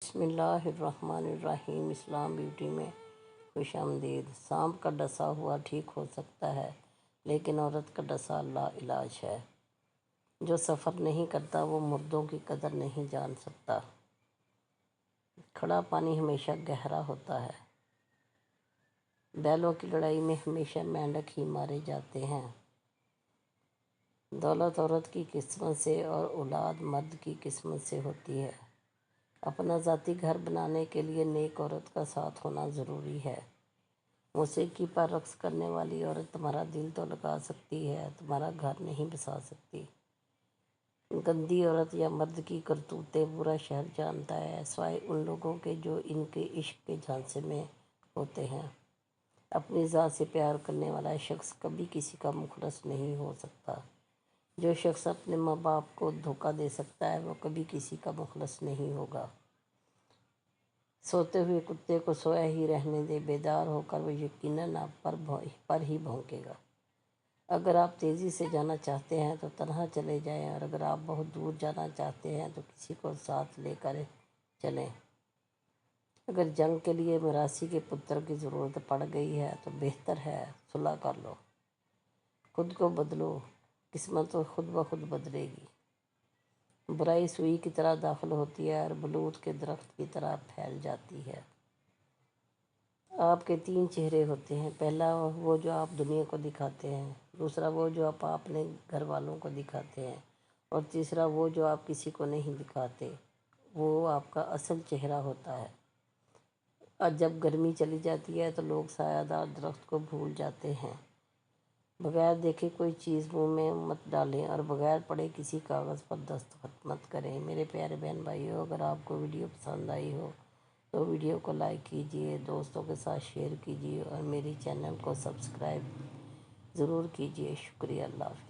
बसमिल्लाहिर्रहमानिर्रहीम। इस्लाम beauty में खुश आमदीद। सांप का डसा हुआ ठीक हो सकता है, लेकिन औरत का डसा लाइलाज है। जो सफ़र नहीं करता वो मुर्दों की कदर नहीं जान सकता। खड़ा पानी हमेशा गहरा होता है। बैलों की लड़ाई में हमेशा मेंढक ही मारे जाते हैं। दौलत औरत की किस्मत से और औलाद मर्द की किस्मत से होती है। अपना ज़ाती घर बनाने के लिए नेक औरत का साथ होना ज़रूरी है। मौसीकी पर रक्स करने वाली औरत तुम्हारा दिल तो लगा सकती है, तुम्हारा घर नहीं बसा सकती। गंदी औरत या मर्द की करतूतें पूरा शहर जानता है, सिवाय उन लोगों के जो इनके इश्क के झांसे में होते हैं। अपनी ज़ात से प्यार करने वाला शख्स कभी किसी का मुखलस नहीं हो सकता। जो शख्स अपने माँ बाप को धोखा दे सकता है वो कभी किसी का मुखलस नहीं होगा। सोते हुए कुत्ते को सोया ही रहने दे, बेदार होकर वो यकीनन आप पर ही भौंकेगा। अगर आप तेज़ी से जाना चाहते हैं तो तन्हा चले जाएं, और अगर आप बहुत दूर जाना चाहते हैं तो किसी को साथ लेकर चलें। अगर जंग के लिए मरासी के पुत्र की ज़रूरत पड़ गई है तो बेहतर है सुलह कर लो। खुद को बदलो, किस्मत तो खुद ब खुद बदलेगी। बुराई सुई की तरह दाखिल होती है और बलूत के दरख्त की तरह फैल जाती है। आपके 3 चेहरे होते हैं। पहला वो जो आप दुनिया को दिखाते हैं, दूसरा वो जो आप अपने घर वालों को दिखाते हैं, और तीसरा वो जो आप किसी को नहीं दिखाते। वो आपका असल चेहरा होता है। और जब गर्मी चली जाती है तो लोग सायादार दरख्त को भूल जाते हैं। बगैर देखे कोई चीज़ मुंह में मत डालें और बगैर पढ़े किसी कागज़ पर दस्तखत मत करें। मेरे प्यारे बहन भाइयों, अगर आपको वीडियो पसंद आई हो तो वीडियो को लाइक कीजिए, दोस्तों के साथ शेयर कीजिए और मेरी चैनल को सब्सक्राइब ज़रूर कीजिए। शुक्रिया। अल्लाह हाफ़िज़।